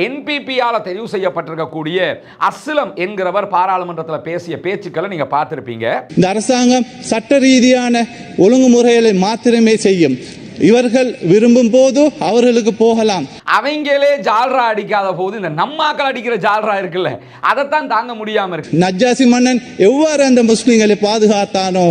என்பிபியால் தெரிவு செய்யப்பட்டிருக்கக்கூடிய அஸ்லம் என்கிறவர் பாராளுமன்றத்தில் பேசிய பேச்சுக்களை நீங்க பார்த்திருப்பீங்க. இந்த அரசாங்கம் சட்ட ரீதியான ஒழுங்குமுறைகளை மாத்திரமே செய்யும். இவர்கள் விரும்பும் போது அவர்களுக்கு போகலாம். அவங்களே ஜால்ரா அடிக்காத போது இந்த நம்மாக்கள் அடிக்கிற ஜால்ரா இருக்குல்ல, அதைத்தான் தாங்க முடியாம இருக்கு. நஜ்ஜாசி மன்னன் எவ்வாறு அந்த முஸ்லிம்களை பாதுகாத்தானோ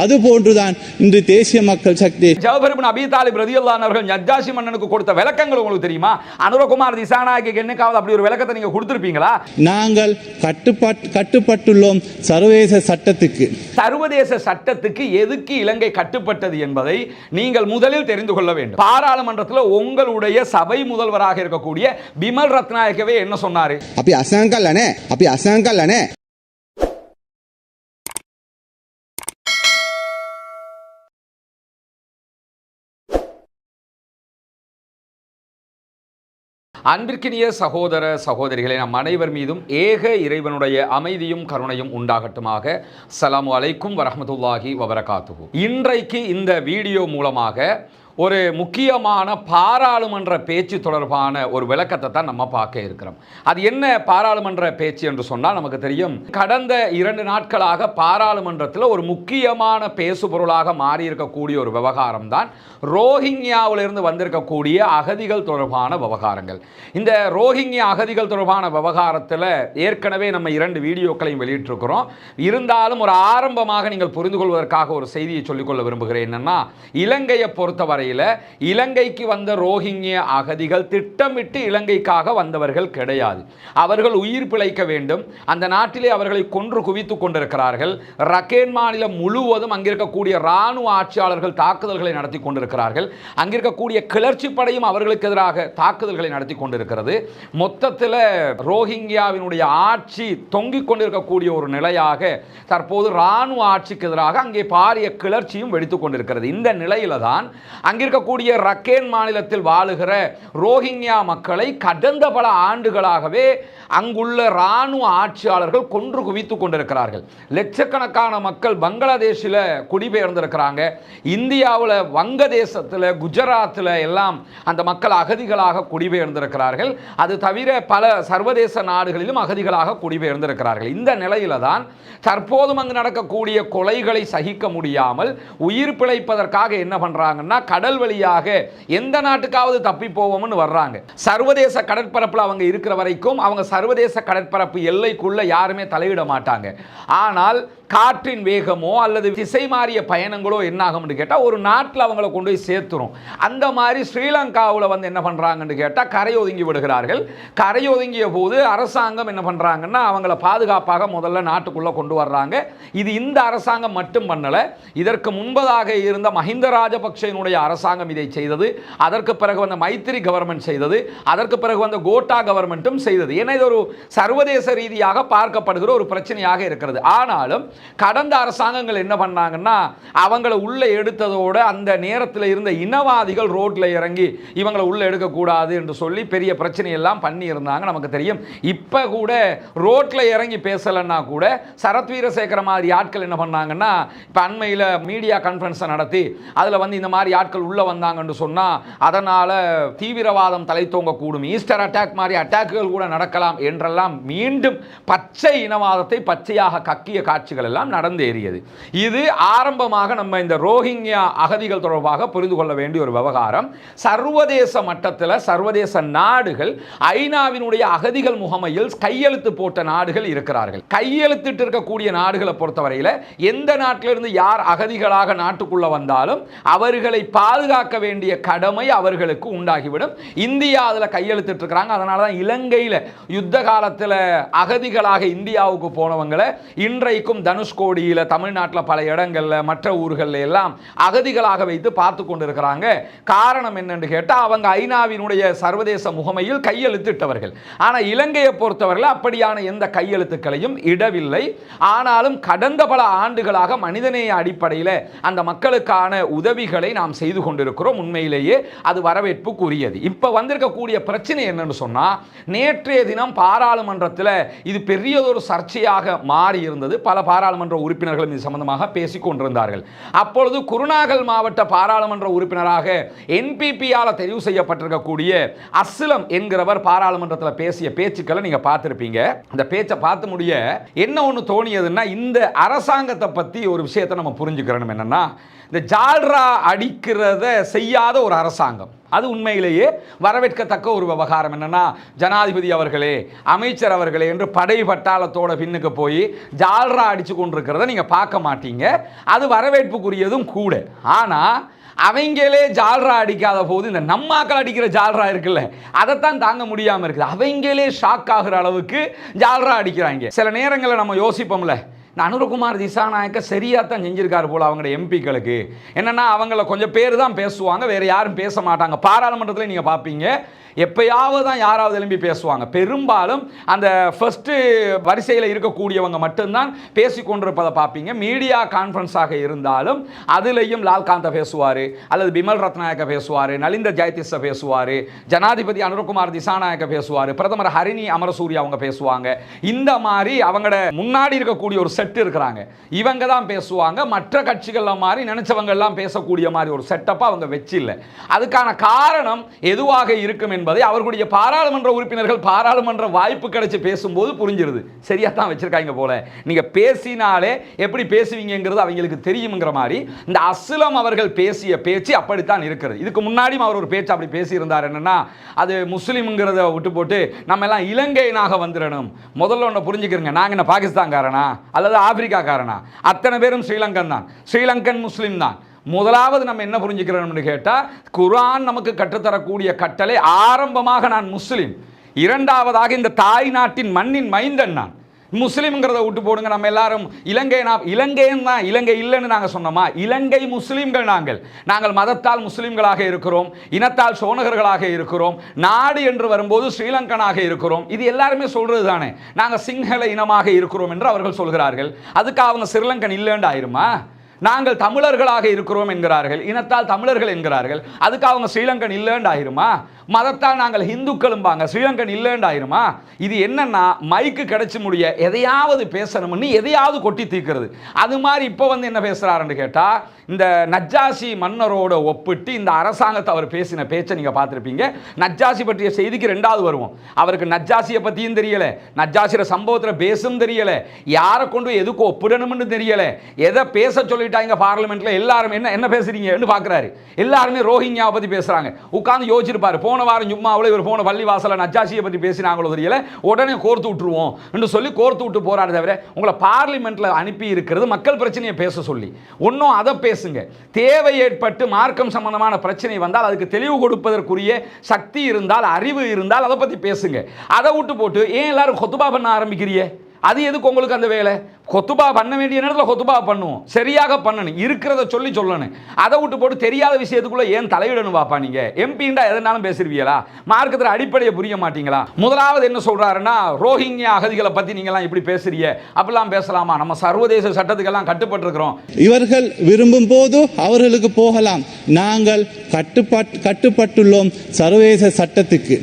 அது போன்றுதான் இன்று தேசிய மக்கள் சக்தி ஜாபர் இப்னு அபீ தாலிப் ரலியல்லாஹு அன்ஹு அவர்கள் நஜ்ஜாசி மன்னனுக்கு கொடுத்த விளக்கங்கள் உங்களுக்கு தெரியுமா? அனுரகுமார் திசாநாயக்கு என்னைக்காவது அப்படி ஒரு விளக்கத்தை நீங்க கொடுத்திருப்பீங்களா? நாங்கள் கட்டுப்பட்டுள்ளோம் சர்வதேச சட்டத்துக்கு. சர்வதேச சட்டத்துக்கு எதுக்கு இலங்கை கட்டுப்பட்டது என்பதை நீங்கள் முதலில் தெரிந்து கொள்ள வேண்டும். பாராளுமன்றத்தில் உங்களுடைய சபை முதல்வராக இருக்கக்கூடிய பிமல் ரத்நாயக்கவே என்ன சொன்னாரு? අපි අසං කළා නේ. அன்பிற்கினிய சகோதர சகோதரிகளை நம் அனைவர் மீதும் ஏக இறைவனுடைய அமைதியும் கருணையும் உண்டாகட்டுமாக. அஸ்ஸலாமு அலைக்கும் வரஹ்மத்துல்லாஹி வபரகாத்துஹு. இன்றைக்கு இந்த வீடியோ மூலமாக ஒரு முக்கியமான பாராளுமன்ற பேச்சு தொடர்பான ஒரு விளக்கத்தை தான் நம்ம பார்க்க இருக்கிறோம். அது என்ன பாராளுமன்ற பேச்சு என்று சொன்னால் நமக்கு தெரியும், கடந்த 2 நாட்களாக பாராளுமன்றத்தில் ஒரு முக்கியமான பேசு பொருளாக மாறி இருக்கக்கூடிய ஒரு விவகாரம் தான் ரோஹிங்யாவிலிருந்து வந்திருக்கக்கூடிய அகதிகள் தொடர்பான விவகாரங்கள். இந்த ரோஹிங்யா அகதிகள் தொடர்பான விவகாரத்தில் ஏற்கனவே நம்ம 2 வீடியோக்களையும் வெளியிட்டிருக்கிறோம். இருந்தாலும் ஒரு ஆரம்பமாக நீங்கள் புரிந்து கொள்வதற்காக ஒரு செய்தியை சொல்லிக்கொள்ள விரும்புகிறேன். என்னன்னா, இலங்கையை பொறுத்தவரை இலங்கைக்கு வந்த ரோஹிங்கிய அகதிகள் திட்டமிட்டு இலங்கைக்காக வந்தவர்கள் கிடையாது. அவர்கள் உயிர் பிழைக்க வேண்டும். அந்த நாட்டிலே அவர்களை கொன்று குவித்துக் கொண்டிருக்கிறார்கள். ரக்கேன் மாநிலம் முழுவதும் அங்கிருக்கக்கூடிய இராணுவ ஆட்சியாளர்கள் தாக்குதல்களை நடத்தி கொண்டிருக்கிறார்கள். அங்கிருக்கக்கூடிய கிளர்ச்சி படையும் அவர்களுக்கு எதிராக தாக்குதல்களை நடத்தி கொண்டிருக்கிறது. மொத்தத்தில் ரோஹிங்கியாவினுடைய ஆட்சி தொங்கிக் கொண்டிருக்கக்கூடிய ஒரு நிலையாக தற்போது இராணுவ ஆட்சிக்கு எதிராக அங்கே பாரிய கிளர்ச்சியும் வெடித்துக் கொண்டிருக்கிறது. இந்த நிலையில தான் அங்கிருக்கக்கூடிய ரக்கேன் மாநிலத்தில் வாழுகிற ரோஹிங்யா மக்களை கடந்த பல ஆண்டுகளாகவே அங்குள்ள இராணுவ ஆட்சியாளர்கள் கொன்று குவித்துக் கொண்டிருக்கிறார்கள். லட்சக்கணக்கான மக்கள் பங்களாதேஷில் குடிபெயர்ந்திருக்கிறாங்க. இந்தியாவில் வங்கதேசத்தில் குஜராத்தில் எல்லாம் அந்த மக்கள் அகதிகளாக குடிபெயர்ந்திருக்கிறார்கள். அது தவிர பல சர்வதேச நாடுகளிலும் அகதிகளாக குடிபெயர்ந்திருக்கிறார்கள். இந்த நிலையில தான் தற்போதும் அங்கு நடக்கக்கூடிய கொலைகளை சகிக்க முடியாமல் உயிர் பிழைப்பதற்காக என்ன பண்றாங்கன்னா, கடல் வழியாக எந்த நாட்டுக்காவது தப்பி போவோம்னு வர்றாங்க. சர்வதேச கடற்பரப்பில் அவங்க இருக்கிற வரைக்கும் அவங்க சர்வதேச கடற்பரப்பு எல்லைக்குள்ள யாருமே தலையிட மாட்டாங்க. ஆனால் காற்றின் வேகமோ அல்லது திசை மாறிய பயணங்களோ என்ன ஆகும்னு கேட்டால் ஒரு நாட்டில் அவங்கள கொண்டு போய் சேர்த்துரும். அந்த மாதிரி ஸ்ரீலங்காவில் வந்து என்ன பண்ணுறாங்கன்னு கேட்டால் கரையொதுங்கி விடுகிறார்கள். கரையொதுங்கிய போது அரசாங்கம் என்ன பண்ணுறாங்கன்னா, அவங்கள பாதுகாப்பாக முதல்ல நாட்டுக்குள்ளே கொண்டு வர்றாங்க. இது இந்த அரசாங்கம் மட்டும் பண்ணலை. இதற்கு முன்பதாக இருந்த மஹிந்த ராஜபக்சேனுடைய அரசாங்கம் இதை செய்தது. அதற்கு பிறகு வந்த மைத்திரி கவர்மெண்ட் செய்தது. அதற்கு பிறகு வந்த கோட்டா கவர்மெண்ட்டும் செய்தது. ஏன்னா இது ஒரு சர்வதேச ரீதியாக பார்க்கப்படுகிற ஒரு பிரச்சனையாக இருக்கிறது. ஆனாலும் கடந்த அரசாங்கங்கள் என்ன பண்ணாங்கன்னா, அவங்களை உள்ள எடுத்ததோடு அந்த நேரத்தில் இருந்த இனவாதிகள் ரோட்ல இறங்கி இவங்களை உள்ள எடுக்கக்கூடாது என்று சொல்லி பெரிய பிரச்சனை எல்லாம் பண்ணி இருந்தாங்க. நமக்கு தெரியும். இப்ப கூட ரோட்ல இறங்கி பேசலன்னா கூட சரத் வீரசேகர மாதிரி ஆட்கள் என்ன பண்ணாங்கன்னா, இப்ப அண்மையில் மீடியா கான்ஃபரன்ஸ் நடத்தி அதுல வந்து இந்த மாதிரி ஆட்கள் உள்ள வந்தாங்கன்னு சொன்னா அதனால தீவிரவாதம் தலை தோங்கக்கூடும், ஈஸ்டர் அட்டாக் மாதிரி அட்டாக்குகள் கூட நடக்கலாம் என்றெல்லாம் மீண்டும் பச்சை இனவாதத்தை பச்சையாக கக்கிய காட்சிகள் எல்லாம் நடந்தேறியது. இது ஆரம்பமாக நம்ம இந்த ரோஹிங்யா அகதிகள் தொடர்பாக புரிந்து கொள்ள வேண்டிய ஒரு விவகாரம். சர்வதேச மட்டத்தில் சர்வதேச நாடுகள் ஐநாவினுடைய அகதிகள் முகமையில் கையெழுத்து போட்ட நாடுகள் இருக்கிறார்கள். கையெழுத்திட்டு இருக்கக்கூடிய நாடுகளை பொறுத்தவரையில் எந்த நாட்டிலிருந்து யார் அகதிகளாக நாட்டுக்குள்ள வந்தாலும் அவர்களை பாதுகாக்க வேண்டிய கடமை அவர்களுக்கு உண்டாகிவிடும். இந்தியா அதில் கையெழுத்திட்டு இருக்கிறாங்க. அதனால தான் இலங்கையில் யுத்த காலத்தில் அகதிகளாக இந்தியாவுக்கு போனவங்களை இன்றைக்கும் தனுஷ்கோடியில் தமிழ்நாட்டில் பல இடங்களில் மற்ற ஊர்களில் எல்லாம் அகதிகளாக வைத்து பார்த்து கொண்டிருக்கிறாங்க. காரணம் என்னன்னு கேட்டால் அவங்க ஐநாவினுடைய சர்வதேச முகமையில் கையெழுத்திட்டவர்கள். ஆனால் இலங்கையை பொறுத்தவரையில் அப்படியான எந்த கையெழுத்துக்களையும் இடவில்லை. ஆனாலும் கடந்த பல ஆண்டுகளாக மனிதநேய அடிப்படையில் அந்த மக்களுக்கான உதவிகளை நாம் செய்து கொண்டிருக்கிறோம். உண்மையிலேயே அது வரவேற்புக்குரியது. இப்போ வந்திருக்கக்கூடிய பிரச்சனை என்னன்னு சொன்னால், நேற்றைய தினம் பாராளுமன்றத்தில் இது பெரியதொரு சர்ச்சையாக மாறி இருந்தது. பல பாராளுமன்ற உறுப்பினர்களும் இது சம்பந்தமாக பேசிக் கொண்டிருந்தார்கள். அப்பொழுது குருநாகல் மாவட்ட பாராளுமன்ற உறுப்பினராக என்பிபியால் தெரிவு செய்யப்பட்டிருக்கக்கூடிய அஸ்லம் என்கிறவர் பாராளுமன்றத்தில் பேசிய பேச்சுக்களை நீங்க பார்த்திருப்பீங்க. அந்த பேச்சை பார்த்து முடிய என்ன ஒன்று தோணியதுன்னா, இந்த அரசாங்கத்தை பத்தி ஒரு விஷயத்தை நம்ம புரிஞ்சுக்கிறோம். என்னன்னா, இந்த ஜால்ரா அடிக்கிறத செய்யாத ஒரு அரசாங்கம். அது உண்மையிலேயே வரவேற்கத்தக்க ஒரு விவகாரம். என்னன்னா, ஜனாதிபதி அவர்களே, அமைச்சர் அவர்களே என்று படை பட்டாளத்தோட பின்னுக்கு போய் ஜால்ரா அடிச்சு கொண்டிருக்கிறத நீங்க பார்க்க மாட்டீங்க. அது வரவேற்புக்குரியதும் கூட. ஆனா அவங்களே ஜால்ரா அடிக்காத போது இந்த நம்மாக்கள் அடிக்கிற ஜால்ரா இருக்குல்ல, அதைத்தான் தாங்க முடியாம இருக்குது. அவங்களே ஷாக் ஆகிற அளவுக்கு ஜால்ரா அடிக்கிறாங்க. சில நேரங்களில் நம்ம யோசிப்போம்ல, அனுரகுமார் திசாநாயக்க சரியாக தான் செஞ்சிருக்காரு போல அவங்களோட எம்பிக்களுக்கு. என்னன்னா, அவங்கள கொஞ்சம் பேர் தான் பேசுவாங்க, வேற யாரும் பேச மாட்டாங்க. பாராளுமன்றத்தில் நீங்கள் பார்ப்பீங்க, எப்பயாவது தான் யாராவது எழும்பி பேசுவாங்க. பெரும்பாலும் அந்த ஃபர்ஸ்ட் வரிசையில் இருக்கக்கூடியவங்க மட்டும்தான் பேசிக்கொண்டிருப்பதை பார்ப்பீங்க. மீடியா கான்ஃபரன்ஸாக இருந்தாலும் அதுலேயும் லால்காந்த பேசுவார், அல்லது பிமல் ரத்நாயக்க பேசுவார், நலிந்த ஜெயதிஸ பேசுவார், ஜனாதிபதி அனுரகுமார் திசாநாயக்க பேசுவார், பிரதமர் ஹரிணி அமரசூரி அவங்க பேசுவாங்க. இந்த மாதிரி அவங்களோட முன்னாடி இருக்கக்கூடிய ஒரு செட் இருக்கிறாங்க, இவங்க தான் பேசுவாங்க. மற்ற கட்சிகள் மாதிரி நினைச்சவங்க எல்லாம் பேசக்கூடிய மாதிரி ஒரு செட்டப்பா அவங்க வச்சில்லை. அதுக்கான காரணம் எதுவாக இருக்கும் என்பதை அவர்களுடைய பாராளுமன்ற உறுப்பினர்கள் பாராளுமன்ற வாய்ப்பு கிடைச்சு பேசும்போது புரிஞ்சிருது. சரியா தான் வச்சிருக்காங்க போல, நீங்க பேசினாலே எப்படி பேசுவீங்கிறது அவங்களுக்கு தெரியுங்கிற மாதிரி இந்த அஸ்லம் அவர்கள் பேசிய பேச்சு அப்படித்தான் இருக்கிறது. இதுக்கு முன்னாடியும் அவர் ஒரு பேச்சு அப்படி பேசியிருந்தார். என்னன்னா, அது முஸ்லீம்ங்கிறத விட்டு போட்டு நம்ம எல்லாம் இலங்கையனாக வந்துடணும். முதல்ல ஒன்று புரிஞ்சுக்கிறங்க, நாங்கள் என்ன பாகிஸ்தான்காரனா அல்லது ஆப்பிரிக்காக்காரனா? அத்தனை பேரும் ஸ்ரீலங்கன் தான், ஸ்ரீலங்கன் முஸ்லீம் தான். முதலாவது நம்ம என்ன புரிஞ்சுக்கிறோம்னு கேட்டால், குர்ஆன் நமக்கு கற்றுத்தரக்கூடிய கட்டளை ஆரம்பமாக நான் முஸ்லீம், இரண்டாவதாக இந்த தாய் நாட்டின் மண்ணின் மைந்தன் நான். முஸ்லீம்ங்கிறத விட்டு போடுங்க. நம்ம எல்லாரும் இலங்கையன் தான், இலங்கை இல்லைன்னு நாங்கள் சொன்னோமா? இலங்கை முஸ்லீம்கள் நாங்கள் மதத்தால் முஸ்லீம்களாக இருக்கிறோம், இனத்தால் சோனகர்களாக இருக்கிறோம், நாடு என்று வரும்போது ஸ்ரீலங்கனாக இருக்கிறோம். இது எல்லாருமே சொல்றது தானே. நாங்கள் சிங்கள இனமாக இருக்கிறோம் என்று அவர்கள் சொல்கிறார்கள். அதுக்கு அவங்க ஸ்ரீலங்கன் இல்லைன்னு ஆயிருமா? நாங்கள் தமிழர்களாக இருக்கிறோம் என்கிறார்கள், இனத்தால் தமிழர்கள் என்கிறார்கள். அதுக்கு அவங்க ஸ்ரீலங்கன் இல்லைன்னு ஆயிருமா? மதத்தால் நாங்கள் இந்துக்களும்பாங்க, ஸ்ரீலங்கன் இல்லைன்னு ஆயிருமா? இது என்னன்னா, மைக்கு கிடைச்சி முடிய எதையாவது பேசணும்னு எதையாவது கொட்டி தீர்க்கிறது. அது மாதிரி இப்போ என்ன பேசுறாருன்னு கேட்டா, இந்த நஜ்ஜாசி மன்னரோட ஒப்பிட்டு இந்த அரசாங்கத்தை அவர் பேசின பேச்சை நீங்க பார்த்துருப்பீங்க. நஜ்ஜாசி பற்றிய செய்திக்கு ரெண்டாவது வருவோம். அவருக்கு நஜ்ஜாசியை பற்றியும் தெரியல, நஜ்ஜாசியோட சம்பவத்தில் பேசும் தெரியல, யாரை கொண்டு எதுக்கு ஒப்பிடணும்னு தெரியல, எதை பேச சொல்லிட்டாங்க பார்லிமெண்ட்ல. எல்லாரும் என்ன பேசுறீங்கன்னு பார்க்குறாரு. எல்லாருமே ரோஹிங்யாவை பற்றி பேசுறாங்க. உட்காந்து யோசிச்சிருப்பாரு, போன வாரம் சும்மா அவ்வளோ இவர் போன பள்ளிவாசல நஜ்ஜாசியை பற்றி பேசினாங்களோ தெரியல, உடனே கோர்த்து விட்டுருவோம் என்று சொல்லி கோர்த்து விட்டு போறாரு. தவிர உங்களை பார்லிமெண்ட்ல அனுப்பி இருக்கிறது மக்கள் பிரச்சனையை பேச சொல்லி. ஒன்றும் அதை பேசுங்க. தேவை ஏற்பட்டு மார்க்கம் சம்பந்தமான பிரச்சனை வந்தால் அதுக்கு தெளிவு கொடுப்பதற்குரிய சக்தி இருந்தால், அறிவு இருந்தால் அதை பற்றி பேசுங்க. அதை விட்டு போட்டு ஏன் எல்லாரும் கொத்துபா பண்ண ஆரம்பிக்கிறீங்க? அது எதுக்கு உங்களுக்கு அந்த வேலை? கொத்துபா பண்ண வேண்டிய நேரத்தில் கொத்துபா பண்ணுவோம், சரியாக பண்ணணும், இருக்கிறத சொல்லணும். அதை விட்டு போட்டு தெரியாத விஷயத்துக்குள்ள ஏன் தலையிடணும்? பாப்பா, நீங்க எம்பிண்டா எதனாலும் பேசுவீங்களா? மார்க்கத்தில் அடிப்படையை புரிய மாட்டீங்களா? முதலாவது என்ன சொல்றாருன்னா, ரோஹிங்கியா அகதிகளை பத்தி நீங்களாம் இப்படி பேசுறீங்க, அப்படிலாம் பேசலாமா? நம்ம சர்வதேச சட்டத்துக்கெல்லாம் கட்டுப்பட்டு இருக்கிறோம். இவர்கள் விரும்பும் போது அவர்களுக்கு போகலாம். நாங்கள் கட்டுப்பட்டுள்ளோம் சர்வதேச சட்டத்துக்கு.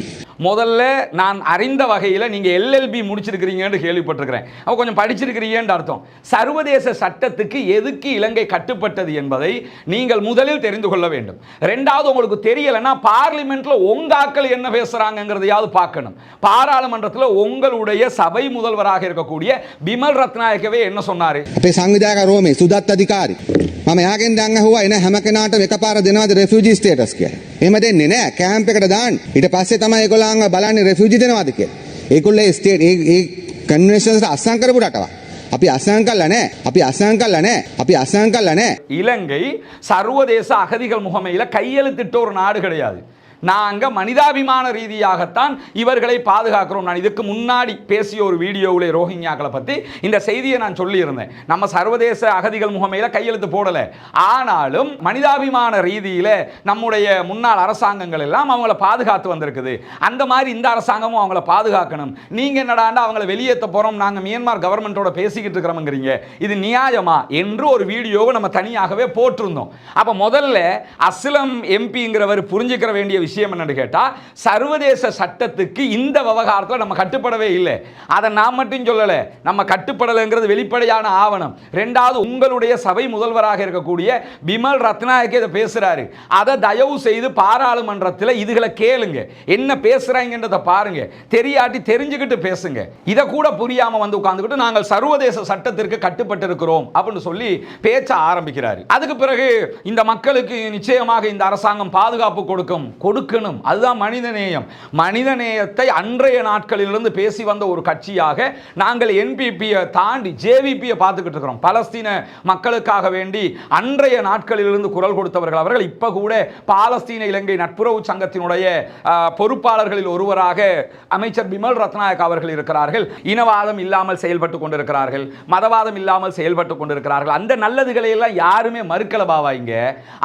முதல்ல நான் அறிந்த வகையில் நீங்கள் எல்எல்பி முடிச்சிருக்கிறீங்கன்னு கேள்விப்பட்டிருக்கிறேன். அப்போ கொஞ்சம் படிச்சிருக்கிறீங்கன்னு அர்த்தம். சர்வதேச சட்டத்துக்கு எதுக்கு இலங்கை கட்டுப்பட்டது என்பதை நீங்கள் முதலில் தெரிந்து கொள்ள வேண்டும். ரெண்டாவது, உங்களுக்கு தெரியலைன்னா பார்லிமெண்ட்ல உங்க ஆட்கள் என்ன பேசுறாங்கிறதையாவது பார்க்கணும். பாராளுமன்றத்தில் உங்களுடைய சபை முதல்வராக இருக்கக்கூடிய பிமல் ரத்நாயக்கவே என்ன சொன்னாரு? අපේ සංවිධායක රෝමේ සුදත් අධිකාරි මම එයාගෙන් දැන් අහුවා එන හැම කෙනාටම එකපාර දෙනවද රෙෆියුජි ස්ටේටස් කියලා. එහෙම දෙන්නේ නැහැ. කැම්ප් එකට දාන්න. ඊට පස්සේ තමයි ඒගොල්ලන්ව බලන්නේ රෙෆියුජි දෙනවද කියලා. ඒගොල්ලෝ ඒ ස්ටේට් ඒ කන්වෙන්ෂන්ස් අස්සම් කරපු රටවක්. අපි අස්සම් කළා නැහැ. இலங்கை சர்வதேச அகதிகள் முகமையில் கையெழுத்திட்ட ஒரு நாடு கிடையாது. நாங்கள் மனிதாபிமான ரீதியாகத்தான் இவர்களை பாதுகாக்கிறோம். நான் இதுக்கு முன்னாடி பேசிய ஒரு வீடியோவில் ரோஹிங்கியாக்களை பற்றி இந்த செய்தியை நான் சொல்லியிருந்தேன். நம்ம சர்வதேச அகதிகள் முகமையில் கையெழுத்து போடலை, ஆனாலும் மனிதாபிமான ரீதியில் நம்முடைய முன்னாள் அரசாங்கங்கள் எல்லாம் அவங்கள பாதுகாத்து வந்திருக்குது. அந்த மாதிரி இந்த அரசாங்கமும் அவங்கள பாதுகாக்கணும். நீங்கள் என்னடாண்டா அவங்கள வெளியேற்ற போகிறோம், நாங்கள் மியான்மர் கவர்மெண்ட்டோட பேசிக்கிட்டு இருக்கிறோம்ங்கிறீங்க, இது நியாயமா என்று ஒரு வீடியோவை நம்ம தனியாகவே போட்டிருந்தோம். அப்போ முதல்ல அஸ்லம் எம்பிங்கிறவர் புரிஞ்சுக்கிற வேண்டிய விஷயம் என்னன்னு கேட்டா, சர்வதேச சட்டத்துக்கு இந்த விவகாரத்தில் நம்ம கட்டுப்படவே இல்லை. அதை நான் மட்டும் சொல்லல, நம்ம கட்டுப்படலைங்கிறது வெளிப்படையான ஆவணம். ரெண்டாவது, உங்களுடைய சபை முதல்வராக இருக்கக்கூடிய பிமல் ரத்நாயக்க இதை பேசுறாரு. அதை தயவு செய்து பாராளுமன்றத்தில் இதுகளை கேளுங்க, என்ன பேசுறாங்கன்றதை பாருங்க, தெரியாட்டி தெரிஞ்சுக்கிட்டு பேசுங்க. இதை கூட புரியாம வந்து உட்கார்ந்துக்கிட்டு நாங்கள் சர்வதேச சட்டத்திற்கு கட்டுப்பட்டு இருக்கிறோம் அப்படின்னு சொல்லி பேச்ச ஆரம்பிக்கிறாரு. அதுக்கு பிறகு இந்த மக்களுக்கு நிச்சயமாக இந்த அரசாங்கம் பாதுகாப்பு கொடுக்கணும், அதுதான் மனிதநேயம். மனிதநேயத்தை அன்றைய நாட்களிலிருந்து பேசி வந்த ஒரு கட்சியாக நாங்கள் என்பிபியை தாண்டி ஜேவிபியை பார்த்துக்கிட்டு இருக்கிறோம். பலஸ்தீன மக்களுக்காக வேண்டி அன்றைய நாட்களிலிருந்து குரல் கொடுத்தவர்கள் அவர்கள். இப்ப கூட பாலஸ்தீன இலங்கை நட்புறவு சங்கத்தினுடைய பொறுப்பாளர்களில் ஒருவராக அமைச்சர் பிமல் ரத்நாயக் அவர்கள் இருக்கிறார்கள். இனவாதம் இல்லாமல் செயல்பட்டு கொண்டிருக்கிறார்கள், மதவாதம் இல்லாமல் செயல்பட்டு கொண்டிருக்கிறார்கள். அந்த நல்லதுகளை எல்லாம் யாருமே மறுக்கல பாவாங்க.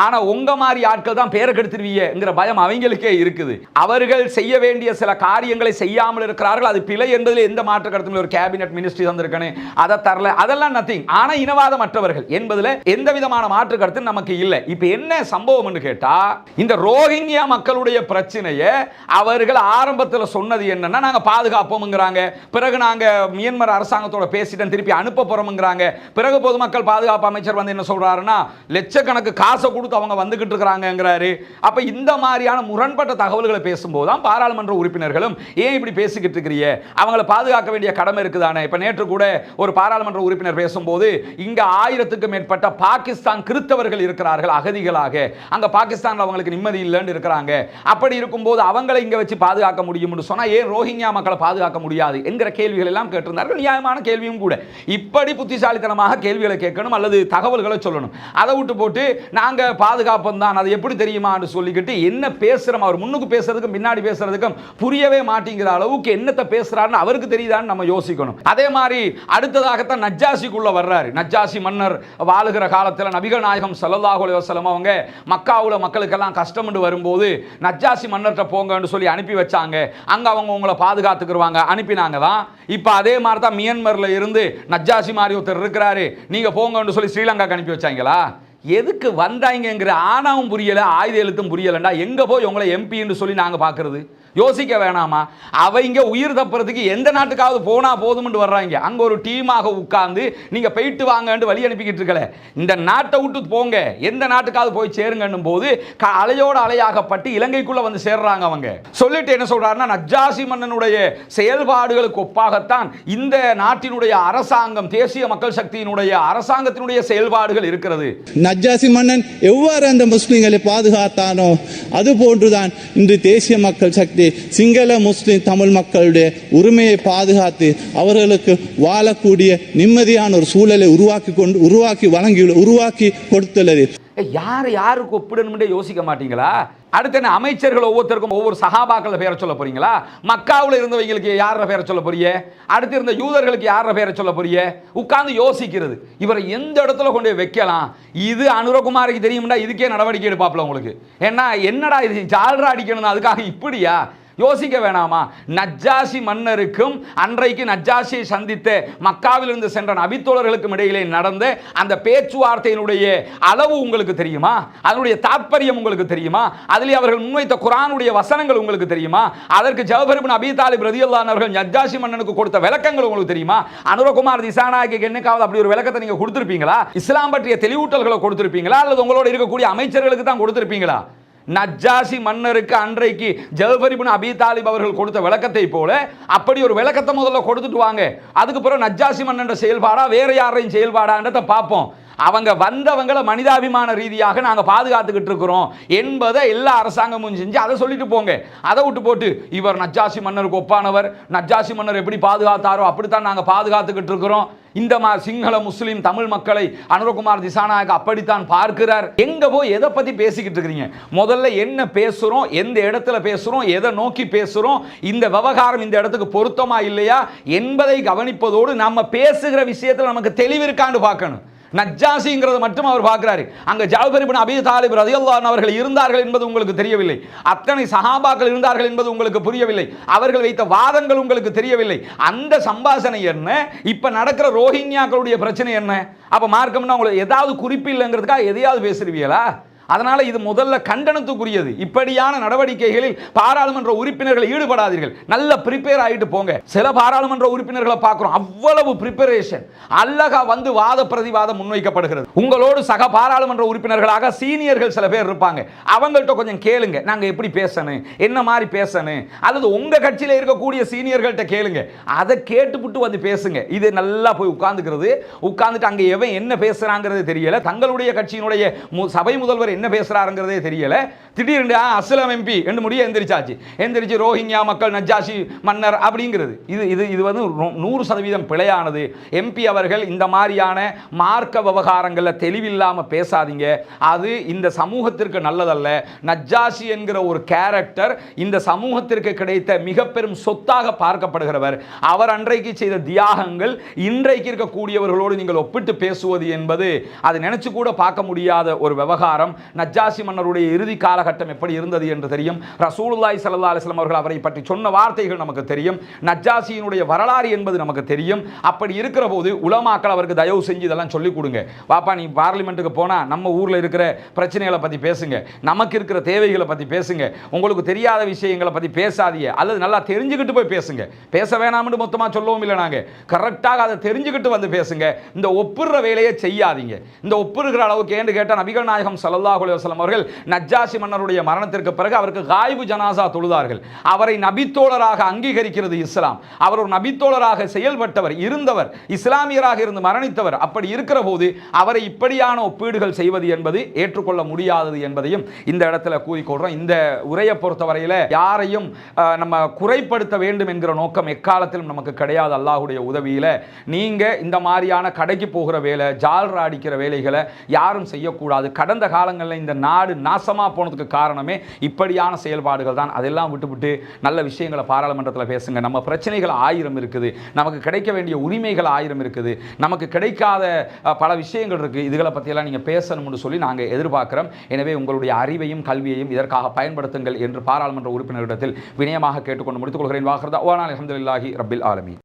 ஆனா உங்க மாதிரி ஆட்கள் தான் பேரை கெடுத்துருவீங்கிற பயம் அவங்களுக்கே இருக்குது. அவர்கள் செய்ய வேண்டிய சில காரியங்களை செய்யாமல் இருக்கிறார்கள். அது பிழை என்பதில் எந்த மாற்று கருத்தும். ஒரு கேபினட் மினிஸ்ட்ரி தந்திருக்கணும், அதை தரல, அதெல்லாம் நத்திங். ஆனா இனவாதம் மற்றவர்கள் என்பதில் எந்த விதமான மாற்று கருத்து நமக்கு இல்லை. இப்ப என்ன சம்பவம் என்று கேட்டா, இந்த ரோஹிங்கியா மக்களுடைய பிரச்சனையை அவர்கள் ஆரம்பத்தில் சொன்னது என்னன்னா, நாங்க பாதுகாப்போம்ங்கறாங்க. பிறகு நாங்க மியான்மர் அரசாங்கத்தோட பேசிட்டு திருப்பி அனுப்ப போறோம்ங்கறாங்க. பிறகு பொதுமக்கள் பாதுகாப்பு அமைச்சர் வந்து என்ன சொல்றாருன்னா, லட்சக்கணக்கு காசை கொடுத்து அவங்க வந்துகிட்டு இருக்கிறாங்கங்கறாரு. அப்ப இந்த மாதிரியான முரண்பட்ட தகவல்களை பேசும்போது தான் பாராளுமன்ற உறுப்பினர்களும் ஏன் இப்படி பேசிக்கிட்டு இருக்கிறீங்க, அவங்களை பாதுகாக்க வேண்டிய கடமை இருக்குதானே. இப்ப நேற்று கூட ஒரு பாராளுமன்ற உறுப்பினர் பேசும்போது, இங்க 1000க்கும் மேற்பட்ட பாகிஸ்தான் கிறிஸ்தவர்கள் இருக்கிறார்கள் அகதிகளாக, அங்க பாகிஸ்தான்ல அவங்களுக்கு நிம்மதி இல்லைன்னு இருக்கிறாங்க. அப்படி இருக்கும்போது அவங்களை இங்க வச்சு பாதுகாக்க முடியும்னு சொன்னா ஏன் ரோஹிங்கியா மக்களை பாதுகாக்க முடியாது என்கிற கேள்விகள் எல்லாம் கேட்டிருந்தார்கள். நியாயமான கேள்வியும் கூட. இப்படி புத்திசாலித்தனமாக கேள்விகளை கேட்கணும் அல்லது தகவல்களை சொல்லணும். அதை விட்டு போட்டு நாங்க பாதுகாப்பம் தான், அது எப்படி தெரியுமான்னு சொல்லிக்கிட்டு என்ன பேசுறோம், அவர் முன்னுக்கு பேசுறதுக்கும் பின்னாடி பேசுறதுக்கும் புரியவே மாட்டேங்கிற அளவுக்கு என்னத்தை பேசுறாருன்னு அவருக்கு தெரியுதான்னு நம்ம யோசிக்கணும். அதே மாதிரி அடுத்ததாகத்தான் நஜ்ஜாசிக்குள்ள வர்றாரு. நஜ்ஜாசி மன்னர் வாழுகிற காலத்தில் நபிகள் நாயகம் ஸல்லல்லாஹு அலைஹி வஸல்லம் அவங்க மக்காவுல மக்களுக்கெல்லாம் கஷ்டம்னு வரும்போது நஜ்ஜாசி மன்னர்கிட்ட போங்கன்னு சொல்லி அனுப்பி வச்சாங்க. அங்க அவங்க உங்களை பாதுகாத்துக்குருவாங்க அனுப்பினாங்க தான். இப்ப அதே மாதிரி தான் மியான்மர்ல இருந்து நஜ்ஜாசி மாதிரி ஒருத்தர் இருக்கிறாரு, நீங்க போங்கன்னு சொல்லி ஸ்ரீலங்காக்கு அனுப்பி வச்சாங்களா? எதுக்கு வந்தாங்கங்கிற ஆனாவும் புரியல, ஆயுத எழுத்தும் புரியலண்டா எங்க போய் உங்களை எம்பின்னு சொல்லி நாங்க பாக்குறது? யோசிக்க வேணாமா? அவங்க உயிர் தப்புறதுக்கு எந்த நாட்டுக்காவது போனா போதும்னு வர்றாங்க. அங்க ஒரு டீமாக உட்கார்ந்து நீங்க போயிட்டு வாங்கன்னு வழி அனுப்பிக்கிட்டு இருக்கல, இந்த நாட்டை விட்டு போங்க, எந்த நாட்டுக்காவது போய் சேருங்கன்னும் போது அலையோடு அலையாகப்பட்டு இலங்கைக்குள்ள வந்து சேர்றாங்க. அவங்க சொல்லிட்டு என்ன சொல்றாருன்னா, நஜ்ஜாசி மன்னனுடைய செயல்பாடுகளுக்கு ஒப்பாகத்தான் இந்த நாட்டினுடைய அரசாங்கம், தேசிய மக்கள் சக்தியினுடைய அரசாங்கத்தினுடைய செயல்பாடுகள் இருக்கிறது. நஜ்ஜாசி மன்னன் எவ்வாறு அந்த முஸ்லிம்களை பாதுகாத்தானோ அது போன்றுதான் இன்று தேசிய மக்கள் சக்தி சிங்கள முஸ்லிம் தமிழ் மக்களுடைய உரிமையை பாதுகாத்து அவர்களுக்கு வாழக்கூடிய நிம்மதியான ஒரு சூழலை உருவாக்கி கொடுத்துள்ளது. யாருக்கு ஒப்பிடணும்னு யோசிக்க மாட்டீங்களா? அடுத்து என்ன, அமைச்சர்கள் ஒவ்வொருத்தருக்கும் ஒவ்வொரு சஹாபாக்கள் பேரை சொல்ல போறீங்களா? மக்காவில் இருந்தவங்களுக்கு யார பேரை சொல்ல போறீங்க? அடுத்து இருந்த யூதர்களுக்கு யார பேரை சொல்ல போறீங்க? உட்கார்ந்து யோசிக்கிறது, இவரை எந்த இடத்துல கொண்டு வைக்கலாம். இது அனுரகுமாருக்கு தெரியும்டா, இதுக்கே நடவடிக்கை எடுப்பாப்ல உங்களுக்கு. ஏன்னா என்னடா இது ஜால்ரா அடிக்கணும், அதுக்காக இப்படியா? யோசிக்க வேணாமா? நஜ்ஜாசி மன்னருக்கும் அன்றைக்கு நஜ்ஜாசியை சந்தித்த மக்காவிலிருந்து சென்ற நபித்தோழர்களுக்கும் இடையிலே நடந்த அந்த பேச்சுவார்த்தையினுடைய அளவு உங்களுக்கு தெரியுமா? அதனுடைய தாற்பயம் உங்களுக்கு தெரியுமா? அதிலே அவர்கள் முன்வைத்த குர்ஆனுடைய வசனங்கள் உங்களுக்கு தெரியுமா? அதற்கு ஜஅஃபர் இப்னு அபீ தாலிப் ரலியல்லாஹு அன்ஹு அவர்கள் நஜ்ஜாசி மன்னனுக்கு கொடுத்த விளக்கங்கள் உங்களுக்கு தெரியுமா? அனுரகுமார் திசாநாயக்கு என்னைக்காவது அப்படி ஒரு விளக்கத்தை நீங்க கொடுத்திருப்பீங்களா? இஸ்லாம் பற்றிய தெளிவூட்டல்களை கொடுத்திருப்பீங்களா? அல்லது உங்களோட இருக்கக்கூடிய அமைச்சர்களுக்கு தான் கொடுத்திருப்பீங்களா? நஜ்ஜாசி மன்னருக்கு அன்றைக்கு ஜஅஃபர் இப்னு அபீ தாலிப் அவர்கள் கொடுத்த விளக்கத்தை போல அப்படி ஒரு விளக்கத்தை முதல்ல கொடுத்துட்டு வாங்க. அதுக்கு பிறகு நஜ்ஜாசி மன்னன் செயல்பாடா வேற யாரையும் செயல்பாடான்றதை பார்ப்போம். அவங்க வந்தவங்களை மனிதாபிமான ரீதியாக நாங்கள் பாதுகாத்துக்கிட்டு இருக்கிறோம் என்பதை எல்லா அரசாங்கமும் செஞ்சு அதை சொல்லிட்டு போங்க. அதை விட்டு போட்டு இவர் நஜ்ஜாசி மன்னருக்கு ஒப்பானவர், நஜ்ஜாசி மன்னர் எப்படி பாதுகாத்தாரோ அப்படித்தான் நாங்கள் பாதுகாத்துக்கிட்டு இருக்கிறோம், இந்த சிங்கள முஸ்லீம் தமிழ் மக்களை அனுரகுமார் திசாநாயக் அப்படித்தான் பார்க்கிறார். எங்க போய் எதை பத்தி பேசிக்கிட்டு இருக்கிறீங்க? முதல்ல என்ன பேசுறோம், எந்த இடத்துல பேசுறோம், எதை நோக்கி பேசுறோம், இந்த விவகாரம் இந்த இடத்துக்கு பொருத்தமா இல்லையா என்பதை கவனிப்பதோடு நம்ம பேசுகிற விஷயத்தில் நமக்கு தெளிவு இருக்கான்னு பார்க்கணும். நஜ்ஜாசிங்கிறது மட்டும் அவர் பார்க்கிறாரு. அங்க ஜஅஃபர் இப்னு அபீ தாலிப் ரலியல்லாஹு அன்ஹு அவர்கள் இருந்தார்கள் என்பது உங்களுக்கு தெரியவில்லை. அத்தனை சஹாபாக்கள் இருந்தார்கள் என்பது உங்களுக்கு புரியவில்லை. அவர்கள் வைத்த வாதங்கள் உங்களுக்கு தெரியவில்லை. அந்த சம்பாஷணை என்ன? இப்ப நடக்கிற ரோஹிங்கியாக்களுடைய பிரச்சனை என்ன? அப்ப மார்க்கம்னா உங்களுக்கு ஏதாவது குறிப்பு இல்லைங்கிறதுக்காக எதையாவது பேசுறீங்களா? அதனால இது முதல்ல கண்டனத்துக்குரியது. இப்படியான நடவடிக்கைகளில் பாராளுமன்ற உறுப்பினர்கள் ஈடுபடாதீர்கள். நல்ல ப்ரிப்பேர் ஆகிட்டு போங்க. சில பாராளுமன்ற உறுப்பினர்களை பார்க்கிறோம், அவ்வளவு ப்ரிப்பரேஷன் அழகா வந்து வாத பிரதிவாதம் முன்வைக்கப்படுகிறது. உங்களோடு சக பாராளுமன்ற உறுப்பினர்களாக சீனியர்கள் சில பேர் இருப்பாங்க, அவங்கள்ட்ட கொஞ்சம் கேளுங்க, நாங்க எப்படி பேசணும், என்ன மாதிரி பேசணும், அல்லது உங்க கட்சியில் இருக்கக்கூடிய சீனியர்கள்ட்ட கேளுங்க, அதை கேட்டுவிட்டு வந்து பேசுங்க. இது நல்லா போய் உட்கார்ந்துட்டு அங்க எவன் என்ன பேசுறாங்கிறது தெரியல, தங்களுடைய கட்சியினுடைய சபை முதல்வர் என்ன பேசுறாருங்கிறதே தெரியல. திடீர்னு அஸ்லம் எம்பி என்று முடிய எந்திரிச்சு ரோஹிங்யா மக்கள் நஜ்ஜாஷி மன்னர் அப்படிங்கிறது இது வந்து 100% பிழையானது. எம்பி அவர்கள் இந்த மாதிரியான மார்க்க விவகாரங்களில் தெளிவில்லாம பேசாதீங்க. அது இந்த சமூகத்திற்கு நல்லதல்ல. நஜ்ஜாஷி என்கிற ஒரு கேரக்டர் இந்த சமூகத்திற்கு கிடைத்த மிக பெரும் சொத்தாக பார்க்கப்படுகிறவர். அவர் அன்றைக்கு செய்த தியாகங்கள் இன்றைக்கு இருக்கக்கூடியவர்களோடு நீங்கள் ஒப்பிட்டு பேசுவது என்பது அது நினைச்சு கூட பார்க்க முடியாத ஒரு விவகாரம். நஜ்ஜாஷி மன்னருடைய இறுதி காலகட்டம் எப்படி இருந்தது என்று தெரியும். ரசூலுல்லாஹி ஸல்லல்லாஹு அலைஹி வஸல்லம் அவர்கள் அவரை பற்றி சொன்ன வார்த்தைகள் நமக்கு தெரியும். நஜ்ஜாஷியினுடைய வரலாறு என்பது நமக்கு தெரியும். அப்படி இருக்கிற போது உலமாக்கள் அவருக்கு தயவு செஞ்சு இதெல்லாம் சொல்லிக் கொடுங்க. பாப்பா, நீ பார்லிமெண்ட்டுக்கு போனா நம்ம ஊர்ல இருக்கிற பிரச்சனைகளை பத்தி பேசுங்க, நமக்கு இருக்கிற தேவைகளை பத்தி பேசுங்க, உங்களுக்கு தெரியாத விஷயங்களை பத்தி பேசாதீங்க, அல்லது நல்லா தெரிஞ்சுக்கிட்டு போய் பேசுங்க. பேச வேணாம்னு மொத்தமா சொல்லவும் இல்லை, நாங்க கரெக்டாக அதை தெரிஞ்சுக்கிட்டு வந்து பேசுங்க. இந்த ஒப்புற வேலையை செய்யாதீங்க. இந்த ஒப்புறுகிற அளவுக்கு ஏன்னு கேட்டால் நபிகள் நாயகம் ஸல்லல்லாஹு அலைஹி வஸல்லம் அவர்கள் நஜ்ஜாஷி மன்னருடைய மரணத்திற்கு பிறகு அவருக்கு காயிபு ஜனாசா தொழுதார்கள். அவரை நபித்தோழராக அங்கீகரிக்கிறது இஸ்லாம். அவர் ஒரு நபித்தோழராக செயல்பட்டவர், இருந்தவர், இஸ்லாமியராக இருந்து மரணித்தவர். அப்படி இருக்கிற போது அவரை இப்படியான ஒப்பீடுகள் செய்வது என்பது ஏற்றுக்கொள்ள முடியாதது என்பதையும் இந்த இடத்துல கூறிக்கொள்றோம். இந்த உரையை பொறுத்தவரையில யாரையும் நம்ம குறைப்படுத்த வேண்டும் என்கிற நோக்கம் எக்காலத்திலும் நமக்கு கிடையாது. அல்லாஹ்வுடைய உதவியில நீங்க இந்த மாதிரியான கடைக்கு போகிற வேலை, ஜால்ரா அடிக்கிற வேலைகளை யாரும் செய்யக்கூடாது. கடந்த காலங்களில் இந்த நாடு நாசமா போனதுக்கு காரணமே இப்படியான செயல்பாடுகள் தான். அதெல்லாம் விட்டுவிட்டு நல்ல விஷயங்களை பாராளுமன்றத்தில் பேசுங்க. நம்ம பிரச்சனைகள் 1000 இருக்குது, நமக்கு கிடைக்க வேண்டிய உரிமைகள் 1000 இருக்குது, நமக்கு கிடைக்காத பல விஷயங்கள் இருக்கு. இதுகளை பற்றியெல்லாம் நீங்கள் பேசணும்னு சொல்லி நாங்கள் எதிர்பார்க்கிறோம். எனவே உங்களுடைய அறிவையும் கல்வியையும் இதற்காக பயன்படுத்துங்கள் என்று பாராளுமன்ற உறுப்பினரிடத்தில் வினயமாக கேட்டுக்கொண்டு முடித்துக் கொள்கிறேன். வாஹிர் தஅவானா அல்ஹம்துலில்லாஹி ரப்பில் ஆலமீன்.